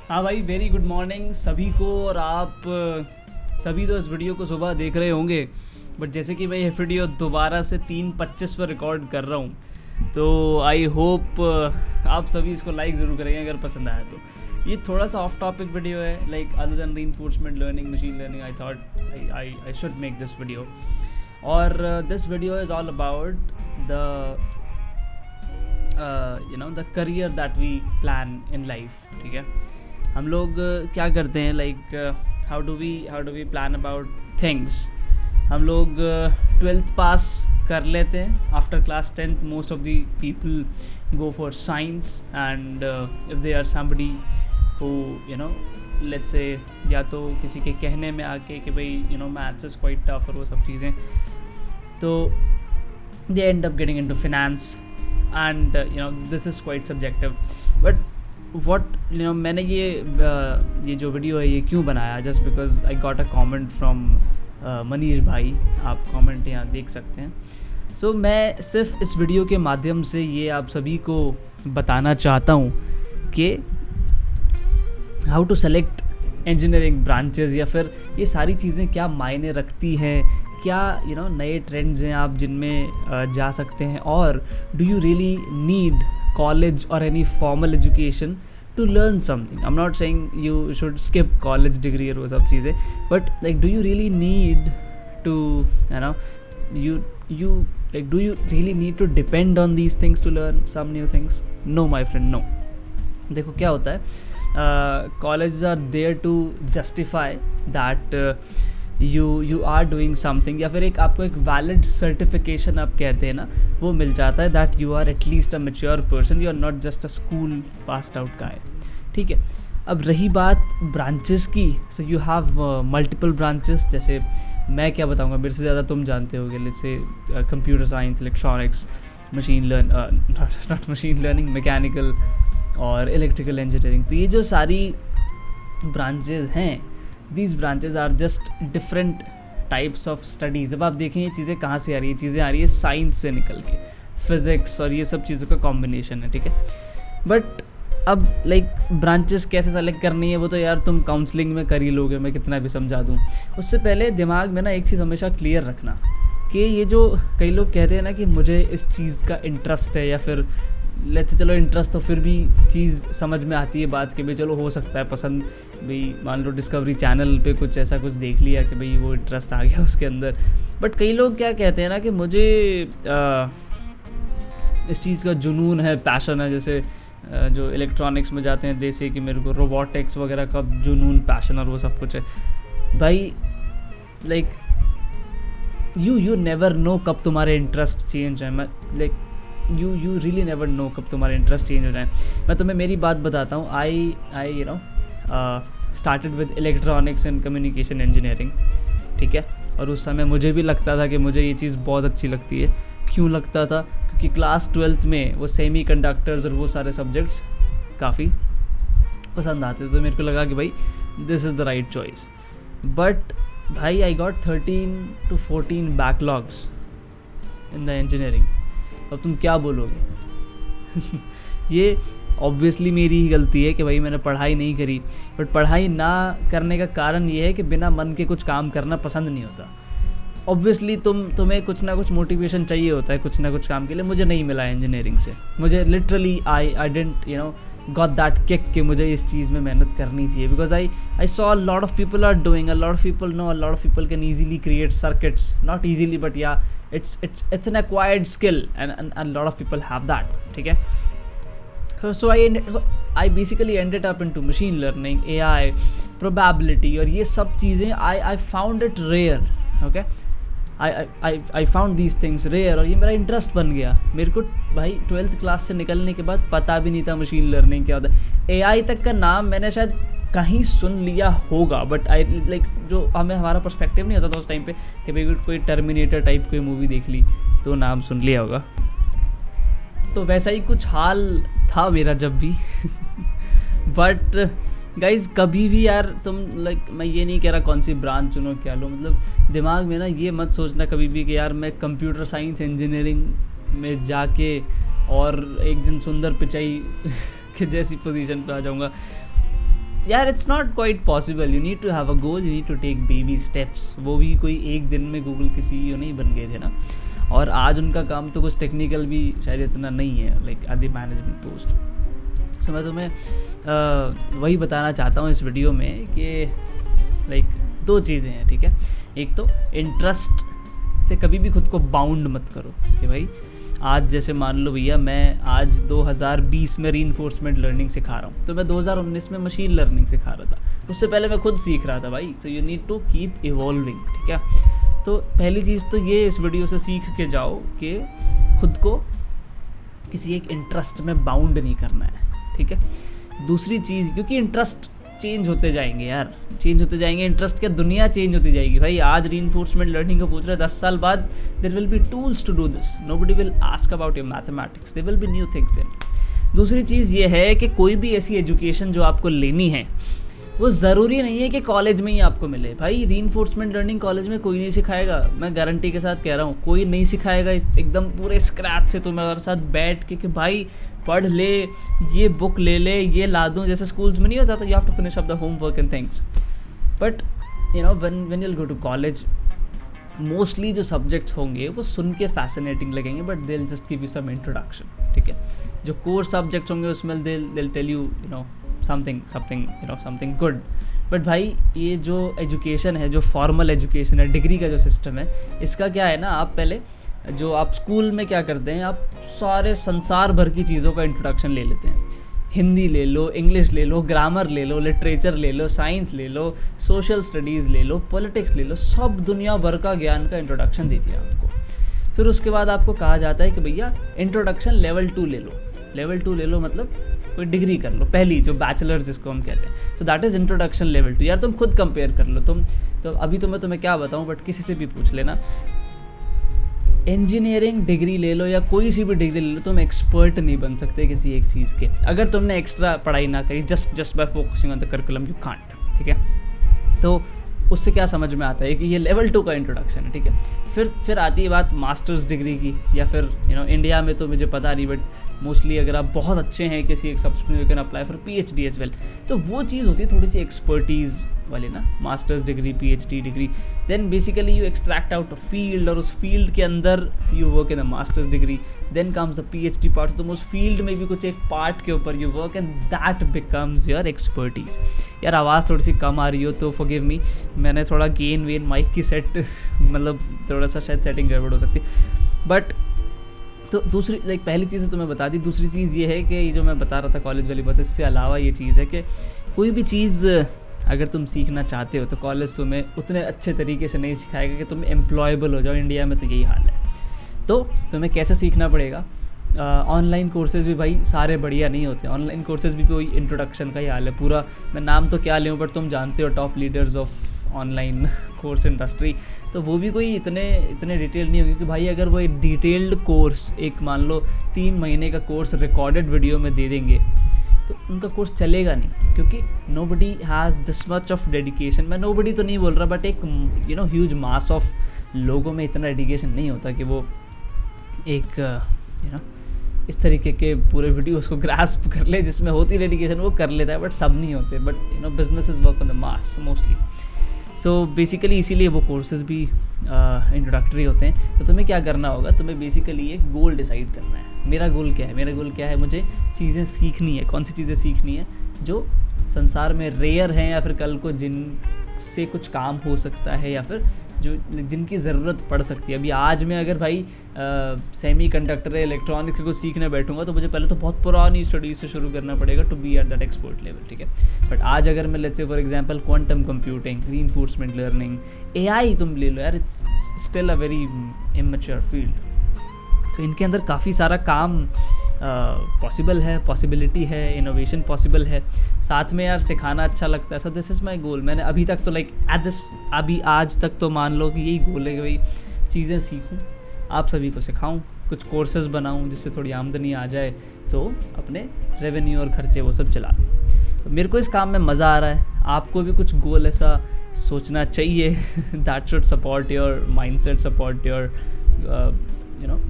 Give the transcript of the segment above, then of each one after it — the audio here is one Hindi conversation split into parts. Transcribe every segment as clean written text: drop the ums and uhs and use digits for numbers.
हाँ भाई, वेरी गुड मॉर्निंग सभी को। और आप सभी तो इस वीडियो को सुबह देख रहे होंगे, बट जैसे कि मैं ये वीडियो दोबारा से 3:25 पर रिकॉर्ड कर रहा हूँ, तो आई होप आप सभी इसको लाइक ज़रूर करेंगे अगर पसंद आया तो। ये थोड़ा सा ऑफ टॉपिक वीडियो है, like other than reinforcement learning, machine learning, I thought I should make this video. और this video is all about the the career that we plan in life. ठीक है, हम लोग क्या करते हैं, like how do we plan about things. हम लोग 12th पास कर लेते हैं। After class 10th most of the people go for science, and if they are somebody who let's say, या तो किसी के कहने में आके कि भाई मैथ्स इज़ क्वाइट टफ और वो सब चीज़ें, तो they end up getting into finance, and this is quite subjective. But मैंने ये जो वीडियो है ये क्यों बनाया, just because I got a comment from Manish भाई। आप कमेंट यहाँ देख सकते हैं। सो मैं सिर्फ इस वीडियो के माध्यम से ये आप सभी को बताना चाहता हूँ कि how to select engineering branches, या फिर ये सारी चीज़ें क्या मायने रखती हैं, क्या नए ट्रेंड्स हैं आप जिनमें जा सकते हैं, और do you really need college or any formal education to learn something. I'm not saying you should skip college degree और वो सब चीज़ें, but like do you really need to do you really need to depend on these things to learn some new things? No my friend, no. देखो क्या होता है, colleges are there to justify that you are doing something, या फिर एक आपको एक वैलिड सर्टिफिकेशन आप कहते हैं ना, वो मिल जाता है that you are at least a mature person, you are not just a school passed out guy. ठीक है, अब रही बात ब्रांचेस की, so you have multiple branches. जैसे मैं क्या बताऊंगा, मेरे से ज़्यादा तुम जानते होगे, जैसे computer science, electronics, not machine learning, mechanical और इलेक्ट्रिकल इंजीनियरिंग। तो ये जो सारी ब्रांचेस हैं, these branches are just different types of studies। अब आप देखें ये चीज़ें कहाँ से आ रही है, चीज़ें आ रही है साइंस से निकल के, फिज़िक्स और ये सब चीज़ों का कॉम्बिनेशन है। ठीक है, बट अब लाइक ब्रांचेस कैसे सेलेक्ट करनी है वो तो यार तुम काउंसलिंग में कर ही लोगे, मैं कितना भी समझा दूँ। उससे पहले दिमाग में ना एक चीज़ हमेशा क्लियर रखना कि ये जो कई लोग कहते हैं ना कि मुझे इस चीज़ का इंटरेस्ट है, या फिर लेट्स चलो इंटरेस्ट तो फिर भी चीज़ समझ में आती है बात कि भाई चलो हो सकता है पसंद, भाई मान लो डिस्कवरी चैनल पे कुछ ऐसा कुछ देख लिया कि भाई वो इंटरेस्ट आ गया उसके अंदर। बट कई लोग क्या कहते हैं ना कि मुझे इस चीज़ का जुनून है, पैशन है। जैसे जो इलेक्ट्रॉनिक्स में जाते हैं जैसे कि मेरे को रोबोटिक्स वगैरह का जुनून, पैशन और वो सब कुछ है। भाई लाइक यू नेवर नो कब तुम्हारे इंटरेस्ट चेंज है। मैं like you really never know कब तुम्हारे इंटरेस्ट चेंज हो जाए। मैं तुम्हें मेरी बात बताता हूँ। I started with electronics and communication engineering. ठीक है, और उस समय मुझे भी लगता था कि मुझे ये चीज़ बहुत अच्छी लगती है। क्यों लगता था? क्योंकि क्लास 12th में वो सेमी कंडक्टर्स और वो सारे सब्जेक्ट्स काफ़ी पसंद आते थे, तो मेरे को लगा कि भाई this is the right choice. But भाई I got 13 to 14 backlogs in the engineering. अब तुम क्या बोलोगे? ये ऑब्वियसली मेरी ही गलती है कि भाई मैंने पढ़ाई नहीं करी। बट पढ़ाई ना करने का कारण ये है कि बिना मन के कुछ काम करना पसंद नहीं होता। ऑब्वियसली तुम्हें कुछ ना कुछ मोटिवेशन चाहिए होता है कुछ ना कुछ काम के लिए। मुझे नहीं मिला इंजीनियरिंग से। मुझे literally I didn't got that kick कि मुझे इस चीज़ में मेहनत करनी चाहिए, because I saw a lot of people are doing, a lot of people know, a lot of people can easily create circuits, not easily but yeah it's an acquired skill, and a lot of people have that. ठीक है, so I basically ended up into machine learning, AI, probability, और ये सब चीज़ें I found it rare. okay, I found these things rare, और ये मेरा इंटरेस्ट बन गया। मेरे को भाई 12th क्लास से निकलने के बाद पता भी नहीं था मशीन लर्निंग क्या होता है। AI तक का नाम मैंने शायद कहीं सुन लिया होगा, बट आई लाइक जो हमारा पर्सपेक्टिव नहीं होता था उस टाइम पे कि भाई कोई टर्मिनेटर टाइप कोई मूवी देख ली तो नाम सुन लिया होगा। तो वैसा ही कुछ हाल था मेरा जब भी। बट गाइज कभी भी यार तुम लाइक, मैं ये नहीं कह रहा कौन सी ब्रांच चुनो क्या लो, मतलब दिमाग में ना ये मत सोचना कभी भी कि यार मैं कंप्यूटर साइंस इंजीनियरिंग में जाके और एक दिन सुंदर पिचाई के जैसी पोजीशन पे आ जाऊंगा। यार it's not quite possible, you need to have a goal, you need to take baby steps. वो भी कोई एक दिन में गूगल के CEO नहीं बन गए थे ना, और आज उनका काम तो कुछ टेक्निकल भी शायद इतना नहीं है, like at the management post. So मैं तुम्हें वही बताना चाहता हूँ इस वीडियो में कि लाइक 2 चीज़ें हैं, ठीक है। एक तो इंटरेस्ट से कभी भी खुद को बाउंड मत करो कि भाई आज जैसे मान लो भैया मैं आज 2020 में रीइंफोर्समेंट लर्निंग सिखा रहा हूँ, तो मैं 2019 में मशीन लर्निंग सिखा रहा था, उससे पहले मैं खुद सीख रहा था भाई। So you need to keep evolving, ठीक है। तो पहली चीज़ तो ये इस वीडियो से सीख के जाओ कि खुद को किसी एक इंटरेस्ट में बाउंड नहीं करना है, ठीक है। दूसरी चीज़, क्योंकि इंटरेस्ट चेंज होते जाएंगे यार, चेंज होते जाएंगे इंटरेस्ट, क्या दुनिया चेंज होती जाएगी भाई। आज रीइंफोर्समेंट लर्निंग को पूछ रहे 10 साल बाद there will be tools to do this, nobody will ask about your mathematics, there will be new things then. दूसरी चीज़ ये है कि कोई भी ऐसी एजुकेशन जो आपको लेनी है वो ज़रूरी नहीं है कि कॉलेज में ही आपको मिले भाई। रीइंफोर्समेंट लर्निंग कॉलेज में कोई नहीं सिखाएगा, मैं गारंटी के साथ कह रहा हूँ, कोई नहीं सिखाएगा एकदम पूरे स्क्रैच से तुम्हारे साथ बैठ के कि भाई पढ़ ले, ये बुक ले ले, ये ला दूँ, जैसे स्कूल्स में नहीं होता था you have to finish up the homework and things. But you know when you go to college, mostly जो सब्जेक्ट्स होंगे वो सुन के फैसिनेटिंग लगेंगे, but they will just give you some introduction, ठीक है। जो कोर सब्जेक्ट्स होंगे उसमें they will tell you something good. बट भाई ये जो एजुकेशन है, जो फॉर्मल एजुकेशन है, डिग्री का जो सिस्टम है, इसका क्या है ना, आप पहले जो आप स्कूल में क्या करते हैं, आप सारे संसार भर की चीज़ों का इंट्रोडक्शन ले लेते हैं। हिंदी ले लो, इंग्लिश ले लो, ग्रामर ले लो, लिटरेचर ले लो, साइंस ले लो, सोशल स्टडीज़ ले लो, पॉलिटिक्स ले लो, सब दुनिया भर का ज्ञान का इंट्रोडक्शन दे दिया आपको। फिर उसके बाद आपको कहा जाता है कि भैया इंट्रोडक्शन लेवल 2 ले लो। लेवल 2 ले लो मतलब कोई डिग्री कर लो, पहली जो बैचलर्स जिसको हम कहते हैं। So that is introduction level 2। यार तुम खुद कंपेयर कर लो, तुम तो अभी तो मैं तुम्हें क्या बताऊँ, बट किसी से भी पूछ लेना, इंजीनियरिंग डिग्री ले लो या कोई सी भी डिग्री ले लो, तुम एक्सपर्ट नहीं बन सकते किसी एक चीज़ के अगर तुमने एक्स्ट्रा पढ़ाई ना करी, just by focusing on the curriculum you can't, ठीक है। तो उससे क्या समझ में आता है कि ये लेवल 2 का इंट्रोडक्शन है, ठीक है। फिर आती है बात मास्टर्स डिग्री की, या फिर इंडिया में तो मुझे पता नहीं, बट मोस्टली अगर आप बहुत अच्छे हैं किसी एक सब्जेक्ट में, you can apply for PhD as well. तो वो चीज़ होती है थोड़ी सी एक्सपर्टीज़ वाली ना, masters degree, PhD degree. Then basically you extract out a field, और उस फील्ड के अंदर you work in a masters degree. Then comes the PhD part, तुम उस फील्ड में भी कुछ एक पार्ट के ऊपर you work, and that becomes your expertise. यार आवाज़ थोड़ी सी कम आ रही हो तो फॉरगिव मी, मैंने थोड़ा गेन माइक की सेट मतलब थोड़ा सा शायद सेटिंग गड़बड़ हो सकती, बट तो दूसरी लाइक पहली चीज़ तो मैं बता दी। दूसरी चीज़ ये है कि ये जो मैं बता रहा था कॉलेज वाली बात, इससे अलावा ये चीज़ है कि कोई भी चीज़ अगर तुम सीखना चाहते हो तो कॉलेज तुम्हें उतने अच्छे तरीके से नहीं सिखाएगा कि तुम एम्प्लॉयबल हो जाओ। इंडिया में तो यही हाल है। तो तुम्हें कैसे सीखना पड़ेगा? ऑनलाइन कोर्सेज़ भी भाई सारे बढ़िया नहीं होते। ऑनलाइन कोर्सेज़ भी कोई इंट्रोडक्शन का ही हाल है पूरा। मैं नाम तो क्या लूँ, बट तुम जानते हो top leaders of online course industry, तो वो भी कोई इतने डिटेल नहीं होगी कि भाई अगर वो एक डिटेल्ड कोर्स, एक मान लो 3 महीने का कोर्स रिकॉर्डेड वीडियो में दे देंगे तो उनका कोर्स चलेगा नहीं, क्योंकि nobody has this much of dedication. मैं नोबडी तो नहीं बोल रहा, बट एक ह्यूज मास ऑफ लोगों में इतना डेडिकेशन नहीं होता कि वो एक इस तरीके के पूरे वीडियोस को ग्रास्प कर ले। जिसमें होती डेडिकेशन वो कर लेता है, बट सब नहीं होते। But business is work on the mass mostly. So basically इसीलिए वो कोर्सेज़ भी इंट्रोडक्टरी होते हैं। तो तुम्हें क्या करना होगा, तुम्हें बेसिकली एक गोल डिसाइड करना है। मेरा गोल क्या है? मुझे चीज़ें सीखनी है। कौन सी चीज़ें सीखनी है जो संसार में रेयर हैं, या फिर कल को जिनसे कुछ काम हो सकता है, या फिर जो जिनकी ज़रूरत पड़ सकती है। अभी आज मैं अगर भाई सेमी कंडक्टर इलेक्ट्रॉनिक्स को सीखने बैठूंगा तो मुझे पहले तो बहुत पुरानी स्टडीज से शुरू करना पड़ेगा to be at that expert level, ठीक है। बट आज अगर मैं let's say for example quantum computing, reinforcement learning, AI तुम ले लो यार, it's still a very immature field. तो इनके अंदर काफ़ी सारा काम पॉसिबल है, पॉसिबिलिटी है, इनोवेशन पॉसिबल है। साथ में यार सिखाना अच्छा लगता है। सो दिस इज़ माई गोल। मैंने अभी तक तो अभी आज तक तो मान लो कि यही गोल है कि भाई चीज़ें सीखूं, आप सभी को सिखाऊं, कुछ कोर्सेज बनाऊं जिससे थोड़ी आमदनी आ जाए, तो अपने रेवेन्यू और खर्चे वो सब चला लूँ। तो मेरे को इस काम में मज़ा आ रहा है। आपको भी कुछ गोल ऐसा सोचना चाहिए that should support your mindset, support your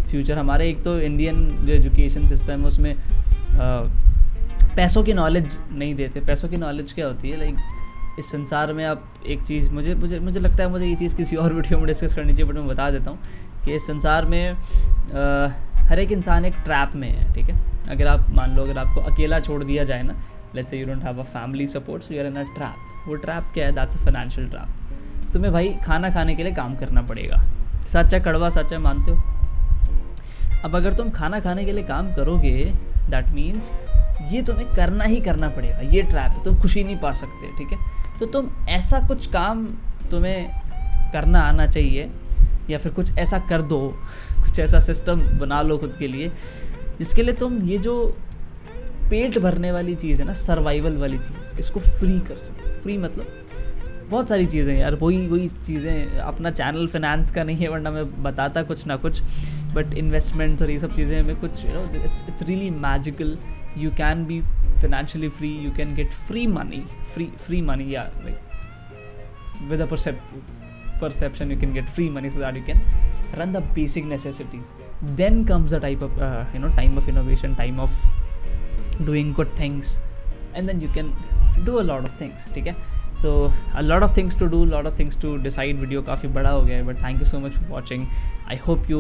future. हमारे एक तो इंडियन जो एजुकेशन सिस्टम है उसमें पैसों की नॉलेज नहीं देते। पैसों की नॉलेज क्या होती है, लाइक इस संसार में आप एक चीज़, मुझे लगता है मुझे ये चीज़ किसी और वीडियो में डिस्कस करनी चाहिए, बट मैं बता देता हूँ कि इस संसार में हर एक इंसान एक ट्रैप में है, ठीक है। अगर आप मान लो, अगर आपको अकेला छोड़ दिया जाए ना, let's say you don't have a family support, so you are in a trap. वो ट्रैप क्या है? That's a financial trap. तुम्हें भाई खाना खाने के लिए काम करना पड़ेगा। सच है, कड़वा सच है, मानते हो? अब अगर तुम खाना खाने के लिए काम करोगे, दैट मीन्स ये तुम्हें करना ही करना पड़ेगा। ये ट्रैप है, तुम खुशी नहीं पा सकते, ठीक है। तो तुम ऐसा कुछ काम तुम्हें करना आना चाहिए, या फिर कुछ ऐसा कर दो, कुछ ऐसा सिस्टम बना लो खुद के लिए, जिसके लिए तुम ये जो पेट भरने वाली चीज़ है ना, सर्वाइवल वाली चीज़, इसको फ्री कर सको। फ्री मतलब बहुत सारी चीज़ें यार, वही चीज़ें। अपना चैनल फाइनेंस का नहीं है, वरना मैं बताता कुछ ना कुछ, बट इन्वेस्टमेंट्स और ये सब चीज़ें में कुछ, you know, it's really magical. You can be financially free, you can get free money, yeah, like with a perception you can get free money so that you can run the basic necessities. Then comes the type of time of innovation, time of doing good things, and then you can do a lot of things, ठीक है। So a lot of things to do, lot of things to decide। Video काफ़ी बड़ा हो गया है, but thank you so much for watching. I hope you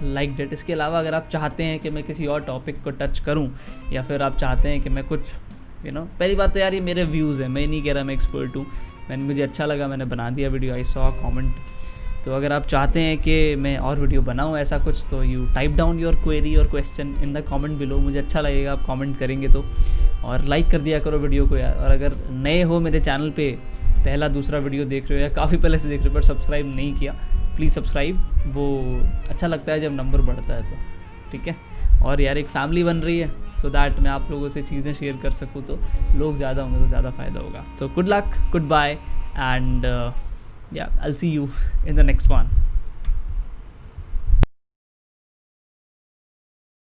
like it. इसके अलावा अगर आप चाहते हैं कि मैं किसी और टॉपिक को टच करूं, या फिर आप चाहते हैं कि मैं कुछ पहली बात तो यार, ये मेरे व्यूज़ हैं, मैं नहीं कह रहा मैं एक्सपर्ट हूँ। मुझे अच्छा लगा, मैंने बना दिया वीडियो, आई सॉ कॉमेंट। तो अगर आप चाहते हैं कि मैं और वीडियो बनाऊँ ऐसा कुछ, तो you type down your query और question in the comment below. मुझे अच्छा लगेगा आप कमेंट करेंगे तो, और लाइक कर दिया करो वीडियो को यार। और अगर नए हो मेरे चैनल पे, पहला दूसरा वीडियो देख रहे हो या काफ़ी पहले से देख रहे हो पर सब्सक्राइब नहीं किया, प्लीज़ सब्सक्राइब। वो अच्छा लगता है जब नंबर बढ़ता है तो, ठीक है। और यार एक फैमिली बन रही है, सो दैट मैं आप लोगों से चीज़ें शेयर कर सकूँ, तो लोग ज़्यादा होंगे तो ज़्यादा फ़ायदा होगा। So good luck, good bye, and yeah, I'll see you in the next one.